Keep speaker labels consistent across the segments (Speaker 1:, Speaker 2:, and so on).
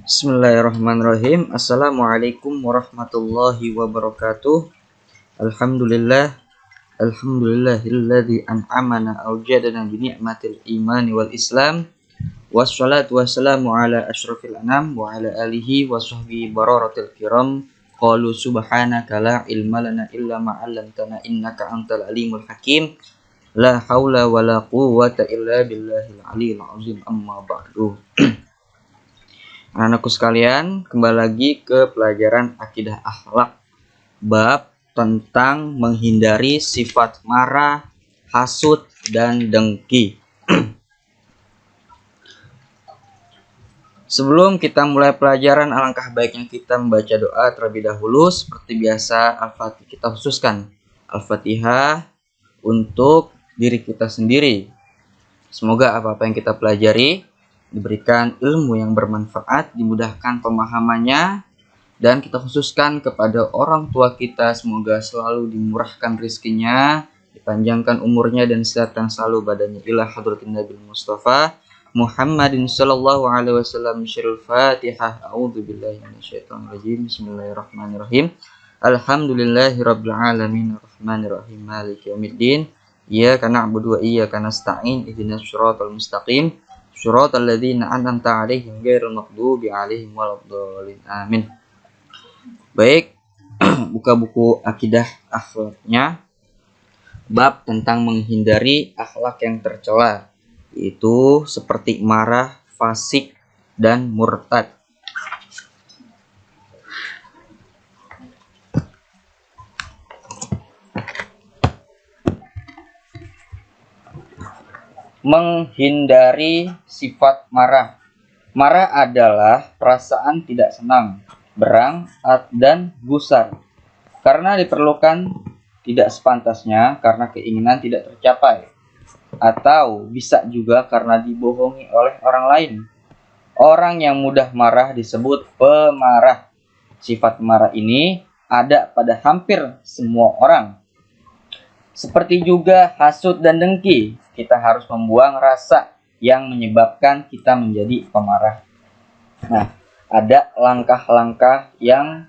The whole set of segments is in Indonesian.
Speaker 1: Bismillahirrahmanirrahim. Assalamualaikum warahmatullahi wabarakatuh. Alhamdulillahilladzi an'amana awjadana bi ni'matil imani wal islam. Wassalatu wassalamu ala asyrafil anam wa ala alihi wa sahbihi bararatil kiram. Qalu subhanaka la ilma lana illa ma 'allamtana innaka antal alimul hakim. La haula wala quwwata illa billahil aliyil azim. Amma ba'du. Anak-anakku sekalian, kembali lagi ke pelajaran akidah akhlak, bab tentang menghindari sifat marah, hasud, dan dengki. Sebelum kita mulai pelajaran, alangkah baiknya kita membaca doa terlebih dahulu. Seperti biasa, Al-Fatihah kita khususkan Al-Fatihah untuk diri kita sendiri. Semoga apa-apa yang kita pelajari diberikan ilmu yang bermanfaat, dimudahkan pemahamannya, dan kita khususkan kepada orang tua kita, semoga selalu dimurahkan rezekinya, dipanjangkan umurnya dan sehatkan selalu badannya. Ila hadratin Nabi Mustafa Muhammadin sallallahu alaihi wasallam. Syirul Fatihah. A'udzubillahi minasyaitonir rajim. Bismillahirrahmanirrahim. Alhamdulillahirabbil alamin arrahmanirrahim maliki yaumiddin. Iyyaka na'budu wa iyyaka nasta'in. Ihdinas siratal mustaqim. Syuratal ladzina an'amta 'alaihim ghairil maghdubi 'alaihim waladdallin. Amin. Baik, buka buku akidah akhlaknya, bab tentang menghindari akhlak yang tercela, yaitu seperti marah, fasik, dan murtad. Menghindari sifat marah. Marah adalah perasaan tidak senang, berang, dan gusar karena diperlukan tidak sepantasnya, karena keinginan tidak tercapai, atau bisa juga karena dibohongi oleh orang lain. Orang yang mudah marah disebut pemarah. Sifat marah ini ada pada hampir semua orang. Seperti juga hasud dan dengki, kita harus membuang rasa yang menyebabkan kita menjadi pemarah. Nah, ada langkah-langkah yang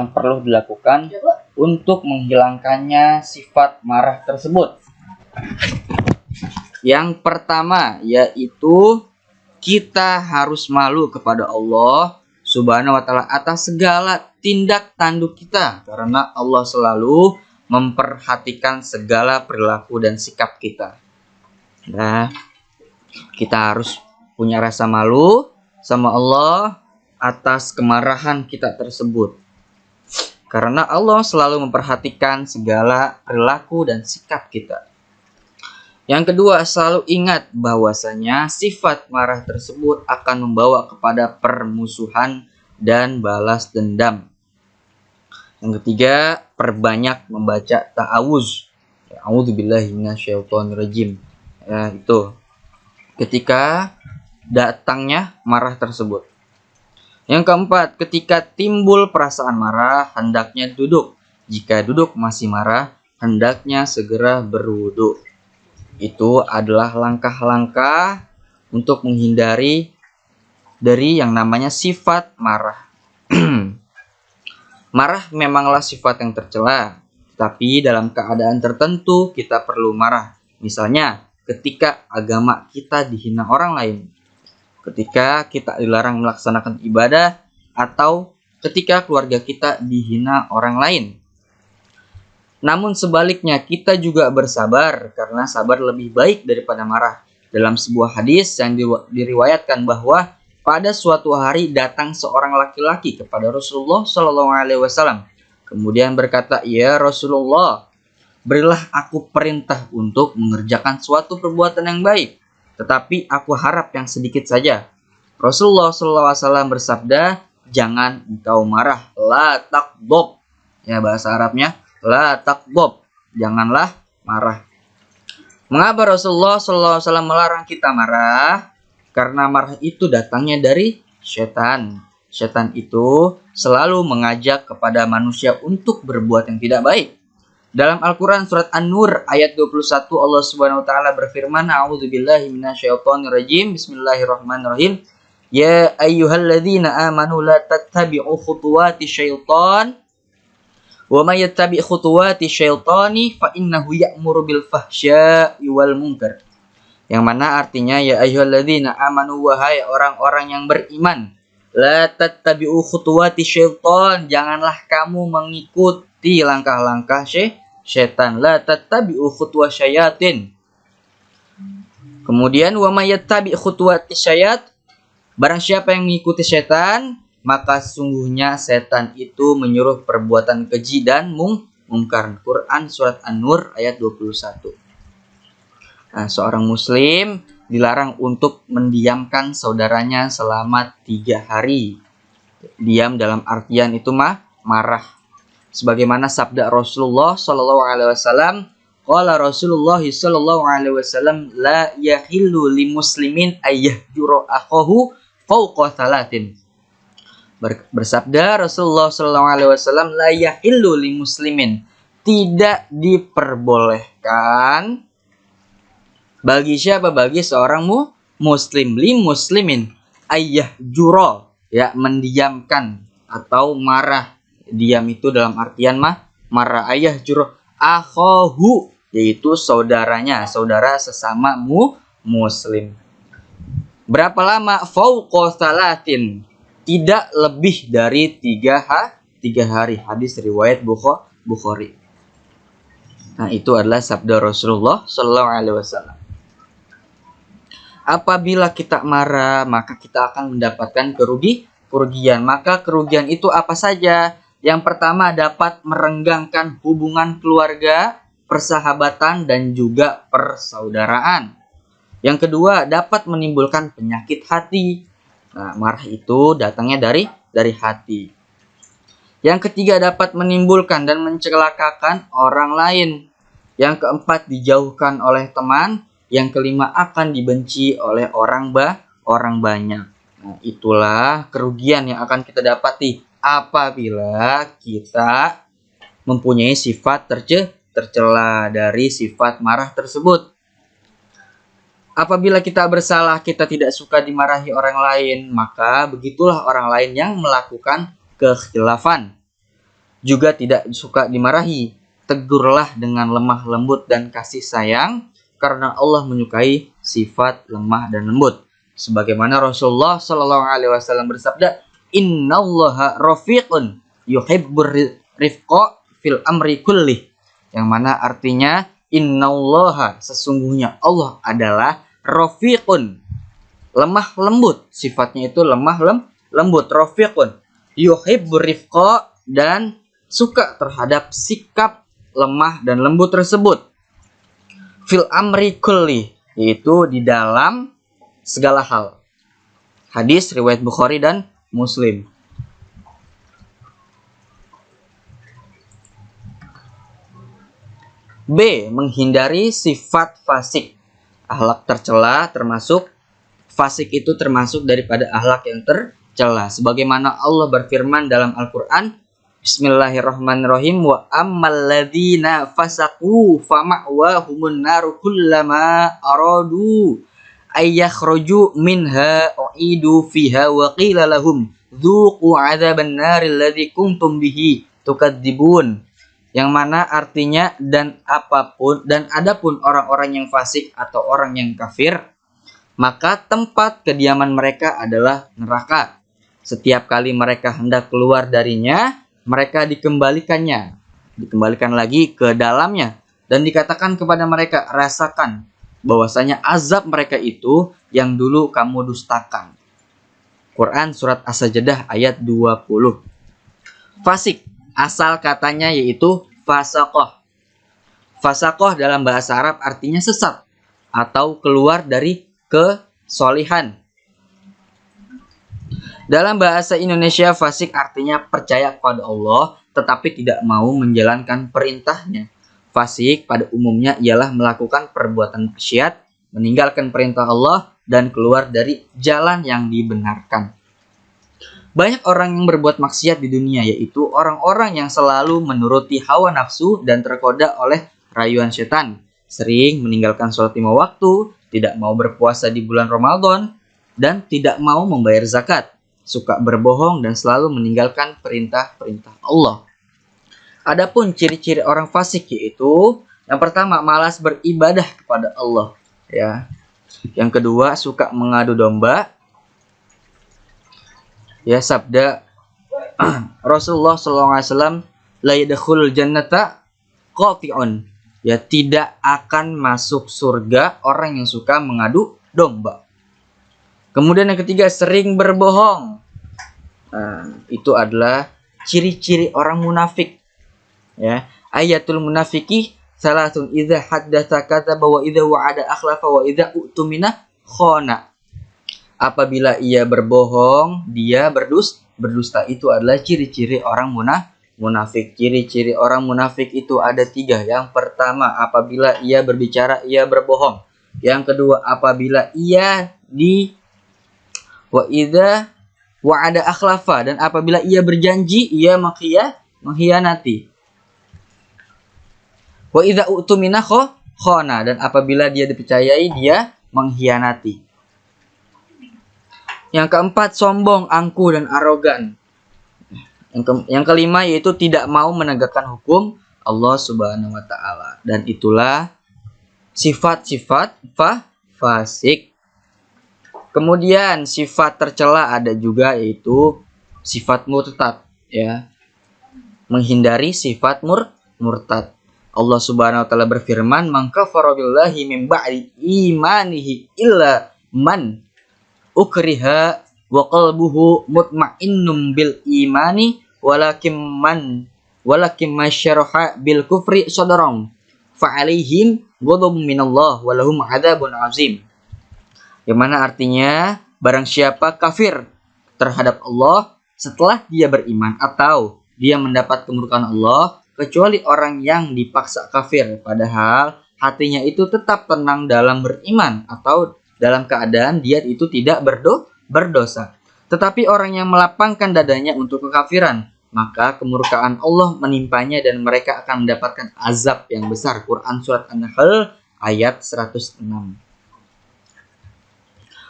Speaker 1: perlu dilakukan untuk menghilangkannya sifat marah tersebut. Yang pertama yaitu kita harus malu kepada Allah Subhanahu wa ta'ala atas segala tindak tanduk kita, karena Allah selalu memperhatikan segala perilaku dan sikap kita. Nah, kita harus punya rasa malu sama Allah atas kemarahan kita tersebut, karena Allah selalu memperhatikan segala perilaku dan sikap kita. Yang kedua, selalu ingat bahwasanya sifat marah tersebut akan membawa kepada permusuhan dan balas dendam. Yang ketiga, perbanyak membaca ta'awuz. A'udzubillahi minasyaitonirrajim. Ya, itu ketika datangnya marah tersebut. Yang keempat, ketika timbul perasaan marah, hendaknya duduk. Jika duduk masih marah, hendaknya segera berwudu. Itu adalah langkah-langkah untuk menghindari dari yang namanya sifat marah. Marah memanglah sifat yang tercela, tapi dalam keadaan tertentu kita perlu marah. Misalnya, ketika agama kita dihina orang lain, ketika kita dilarang melaksanakan ibadah, atau ketika keluarga kita dihina orang lain. Namun sebaliknya, kita juga bersabar, karena sabar lebih baik daripada marah. Dalam sebuah hadis yang diriwayatkan bahwa pada suatu hari datang seorang laki-laki kepada Rasulullah SAW. Kemudian berkata, "Ya Rasulullah, berilah aku perintah untuk mengerjakan suatu perbuatan yang baik, tetapi aku harap yang sedikit saja." Rasulullah SAW bersabda, "Jangan engkau marah, la taqdob." Ya, bahasa Arabnya la taqdob, janganlah marah. Mengapa Rasulullah SAW melarang kita marah? Karena marah itu datangnya dari setan. Setan itu selalu mengajak kepada manusia untuk berbuat yang tidak baik. Dalam Al-Quran surat An-Nur ayat 21, Allah Subhanahu wa ta'ala berfirman, "A'udzubillahi minasyaitonirrajim. Bismillahirrahmanirrahim. Ya ayyuhalladzina amanu la tattabi'u khutuwati syaitan wa may yattabi' khutuwati syaitani fa innahu ya'muru bil fahsya'i wal munkar. Yang mana artinya ya ayyuhalladzina amanu, wahai orang-orang yang beriman, la tattabi'u khutuwati syaitan, janganlah kamu mengikuti langkah-langkah syaitan. La tattabi'u khutuwat syayatin. Kemudian wa may yattabi' khutuwati syayat, barang siapa yang mengikuti setan, maka sungguhnya setan itu menyuruh perbuatan keji dan mungkar. Quran surat An-Nur ayat 21. Nah, seorang muslim dilarang untuk mendiamkan saudaranya selama 3 hari. Diam dalam artian itu marah. Sebagaimana sabda Rasulullah sallallahu alaihi wasallam, qala Rasulullah sallallahu alaihi wasallam, la yahillu limuslimin ayyahjura akhahu fawqa salatin. Bersabda Rasulullah sallallahu alaihi wasallam, la yahillu limuslimin, tidak diperbolehkan bagi siapa? Bagi seorang muslim, li muslimin ayyahjura, ya, mendiamkan atau marah. Diam itu dalam artian marah. Ayyahjura akhahu, yaitu saudaranya, saudara sesama muslim. Berapa lama? Fauqa salatin, tidak lebih dari 3 hari. Hadis riwayat Bukhari. Nah, itu adalah sabda Rasulullah sallallahu alaihi wasallam. Apabila kita marah, maka kita akan mendapatkan kerugian. Maka kerugian itu apa saja? Yang pertama, dapat merenggangkan hubungan keluarga, persahabatan, dan juga persaudaraan. Yang kedua, dapat menimbulkan penyakit hati. Nah, marah itu datangnya dari hati. Yang ketiga, dapat menimbulkan dan mencelakakan orang lain. Yang keempat, dijauhkan oleh teman. Yang kelima, akan dibenci oleh orang banyak. Nah, itulah kerugian yang akan kita dapati apabila kita mempunyai sifat tercela dari sifat marah tersebut. Apabila kita bersalah, kita tidak suka dimarahi orang lain, maka begitulah orang lain yang melakukan kekhilafan juga tidak suka dimarahi. Tegurlah dengan lemah lembut dan kasih sayang, karena Allah menyukai sifat lemah dan lembut. Sebagaimana Rasulullah sallallahu alaihi wasallam bersabda, "Innallaha rafiqun yuhibbur rifqa fil amri kullih." Yang mana artinya innallaha, sesungguhnya Allah adalah rafiqun, lemah lembut. Sifatnya itu lemah lembut, rafiqun. Yuhibbur rifqa, dan suka terhadap sikap lemah dan lembut tersebut. Fil amri kulli, yaitu di dalam segala hal. Hadis riwayat Bukhari dan Muslim. B. Menghindari sifat fasik. Akhlak tercela termasuk, fasik itu termasuk daripada akhlak yang tercela. Sebagaimana Allah berfirman dalam Al-Quran, Bismillahirrahmanirrahim, wa ammal ladzina fasaqu fama'wahumun naru kullama aradu ayyakhruju minha u'idu fiha wa qila lahum dzuqu 'adzaban naril ladzi kuntum bihi tukadzibun. Yang mana artinya dan adapun orang-orang yang fasik atau orang yang kafir, maka tempat kediaman mereka adalah neraka. Setiap kali mereka hendak keluar darinya, mereka dikembalikan lagi ke dalamnya, dan dikatakan kepada mereka, rasakan bahwasanya azab mereka itu yang dulu kamu dustakan. Quran surat As-Sajdah ayat 20. Fasik, asal katanya yaitu fasaqah. Fasaqah dalam bahasa Arab artinya sesat atau keluar dari kesolihan. Dalam bahasa Indonesia, fasik artinya percaya kepada Allah tetapi tidak mau menjalankan perintahnya. Fasik pada umumnya ialah melakukan perbuatan maksiat, meninggalkan perintah Allah, dan keluar dari jalan yang dibenarkan. Banyak orang yang berbuat maksiat di dunia, yaitu orang-orang yang selalu menuruti hawa nafsu dan tergoda oleh rayuan setan. Sering meninggalkan sholat 5 waktu, tidak mau berpuasa di bulan Ramadan, dan tidak mau membayar zakat, suka berbohong dan selalu meninggalkan perintah-perintah Allah. Adapun ciri-ciri orang fasik yaitu yang pertama malas beribadah kepada Allah, ya. Yang kedua suka mengadu domba. Ya, sabda Rasulullah SAW, la yadkhulul jannata qati'un. Ya, tidak akan masuk surga orang yang suka mengadu domba. Kemudian yang ketiga sering berbohong. Nah, itu adalah ciri-ciri orang munafik. Ya, ayatul munafiki salatun idza haddatsa kadzaba wa idza wa'ada akhlafa wa idza utumina khana. Apabila ia berbohong, dia berdusta. Itu adalah ciri-ciri orang munafik. Ciri-ciri orang munafik itu ada 3. Yang pertama, apabila ia berbicara, ia berbohong. Yang kedua, apabila ia wa idza wa'ada akhlafa, dan apabila ia berjanji, ia mengkhianati. Wa idza utumina khana, dan apabila dia dipercayai, dia mengkhianati. Yang keempat, sombong, angkuh, dan arogan. Yang kelima yaitu tidak mau menegakkan hukum Allah Subhanahu wa taala. Dan itulah sifat-sifat fasik. Kemudian sifat tercela ada juga yaitu sifat murtad, ya. Menghindari sifat murtad. Allah Subhanahu wa taala berfirman, "Man kafara billahi min ba'di imanihi illa man ukriha wa qalbuhu mutmainnum bil imani walakin masyaraha bil kufri sadran fa alaihim ghadabun minallah wa lahum adzabun azim." Yang mana artinya barang siapa kafir terhadap Allah setelah dia beriman atau dia mendapat kemurkaan Allah, kecuali orang yang dipaksa kafir padahal hatinya itu tetap tenang dalam beriman atau dalam keadaan dia itu tidak berdosa. Tetapi orang yang melapangkan dadanya untuk kekafiran, maka kemurkaan Allah menimpanya dan mereka akan mendapatkan azab yang besar. Quran Surat An-Nahl ayat 106.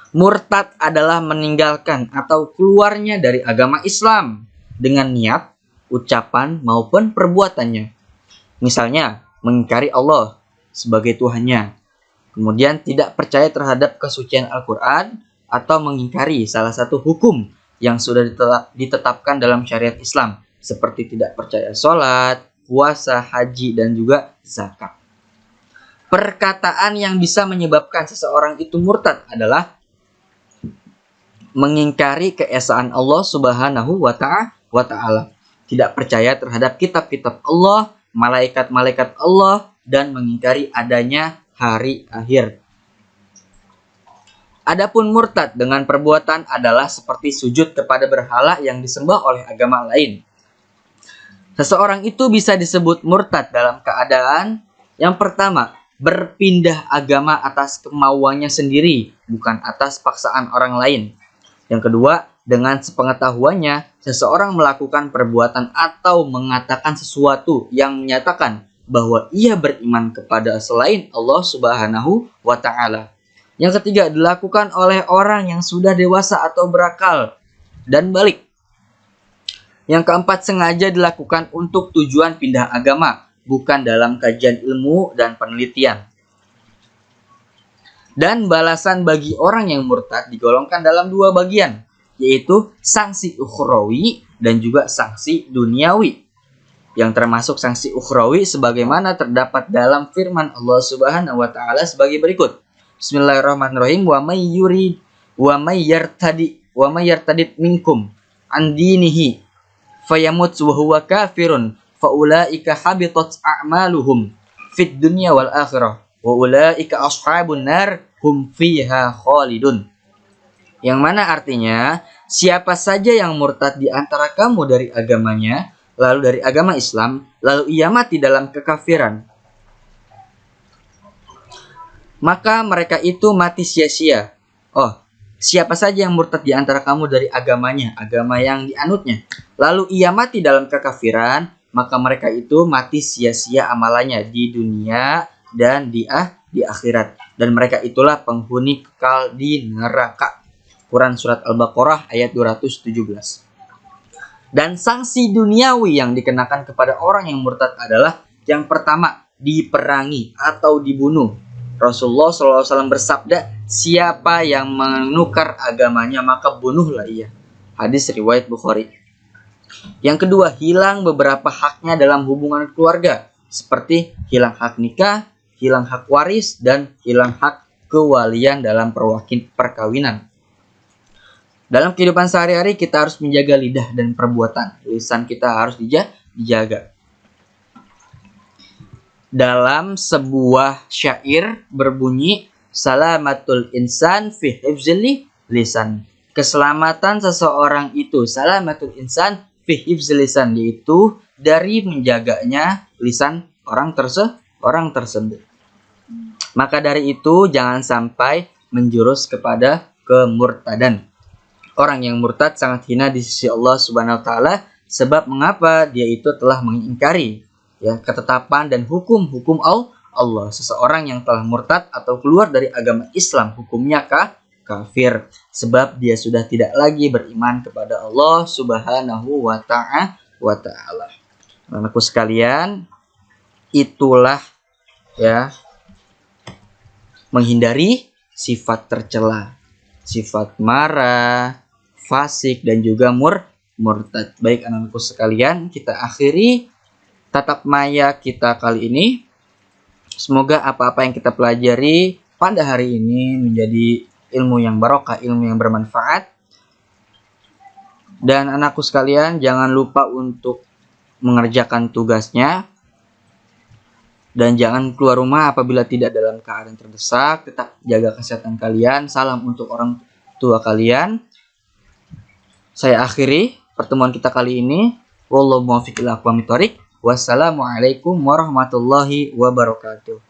Speaker 1: Murtad adalah meninggalkan atau keluarnya dari agama Islam dengan niat, ucapan, maupun perbuatannya. Misalnya, mengingkari Allah sebagai Tuhannya, kemudian tidak percaya terhadap kesucian Al-Quran, atau mengingkari salah satu hukum yang sudah ditetapkan dalam syariat Islam, seperti tidak percaya sholat, puasa, haji, dan juga zakat. Perkataan yang bisa menyebabkan seseorang itu murtad adalah mengingkari keesaan Allah Subhanahu wa ta'ala, tidak percaya terhadap kitab-kitab Allah, malaikat-malaikat Allah, dan mengingkari adanya hari akhir. Adapun murtad dengan perbuatan adalah seperti sujud kepada berhala yang disembah oleh agama lain. Seseorang itu bisa disebut murtad dalam keadaan yang pertama, berpindah agama atas kemauannya sendiri, bukan atas paksaan orang lain. Yang kedua, dengan sepengetahuannya, seseorang melakukan perbuatan atau mengatakan sesuatu yang menyatakan bahwa ia beriman kepada selain Allah Subhanahu wa ta'ala. Yang ketiga, dilakukan oleh orang yang sudah dewasa atau berakal dan balik. Yang keempat, sengaja dilakukan untuk tujuan pindah agama, bukan dalam kajian ilmu dan penelitian. Dan balasan bagi orang yang murtad digolongkan dalam 2 bagian, yaitu sanksi ukhrawi dan juga sanksi duniawi. Yang termasuk sanksi ukhrawi sebagaimana terdapat dalam firman Allah Subhanahu wa taala sebagai berikut. Bismillahirrahmanirrahim. Wa may yartadid minkum an dinihi fayamut wa huwa kafirun faulaika habitat a'maluhum fid dunya wal akhirah wa ulaika ashabun nar hum fiha khalidun. Yang mana artinya, siapa saja yang murtad di antara kamu dari agamanya, lalu dari agama Islam, lalu ia mati dalam kekafiran, maka mereka itu mati sia-sia. Oh, siapa saja yang murtad di antara kamu dari agamanya, agama yang dianutnya, lalu ia mati dalam kekafiran, maka mereka itu mati sia-sia amalannya di dunia dan di akhirat. Dan mereka itulah penghuni kekal di neraka. Quran surat Al-Baqarah ayat 217. Dan sanksi duniawi yang dikenakan kepada orang yang murtad adalah yang pertama, diperangi atau dibunuh. Rasulullah SAW bersabda, siapa yang menukar agamanya maka bunuhlah ia. Hadis riwayat Bukhari. Yang kedua, hilang beberapa haknya dalam hubungan keluarga, seperti hilang hak nikah, hilang hak waris, dan hilang hak kewalian dalam perkawinan. Dalam kehidupan sehari-hari kita harus menjaga lidah dan perbuatan. Lisan kita harus dijaga. Dalam sebuah syair berbunyi, salamatul insan fi hifzil lisan. Keselamatan seseorang itu, salamatul insan fi hifzil lisan, yaitu dari menjaganya lisan orang tersebut. Maka dari itu jangan sampai menjurus kepada kemurtadan. Orang yang murtad sangat hina di sisi Allah Subhanahu wa taala, sebab mengapa? Dia itu telah mengingkari ketetapan dan hukum Allah. Seseorang yang telah murtad atau keluar dari agama Islam hukumnya kafir, sebab dia sudah tidak lagi beriman kepada Allah Subhanahu wa taala. Anakku sekalian, itulah menghindari sifat tercela, sifat marah, fasik, dan juga murtad. Baik anak-anakku sekalian, kita akhiri tatap maya kita kali ini. Semoga apa-apa yang kita pelajari pada hari ini menjadi ilmu yang barokah, ilmu yang bermanfaat. Dan anakku sekalian, jangan lupa untuk mengerjakan tugasnya. Dan jangan keluar rumah apabila tidak dalam keadaan terdesak. Tetap jaga kesehatan kalian. Salam untuk orang tua kalian. Saya akhiri pertemuan kita kali ini. Wallahu muwaffiq ila aqwamit thoriq. Wassalamualaikum warahmatullahi wabarakatuh.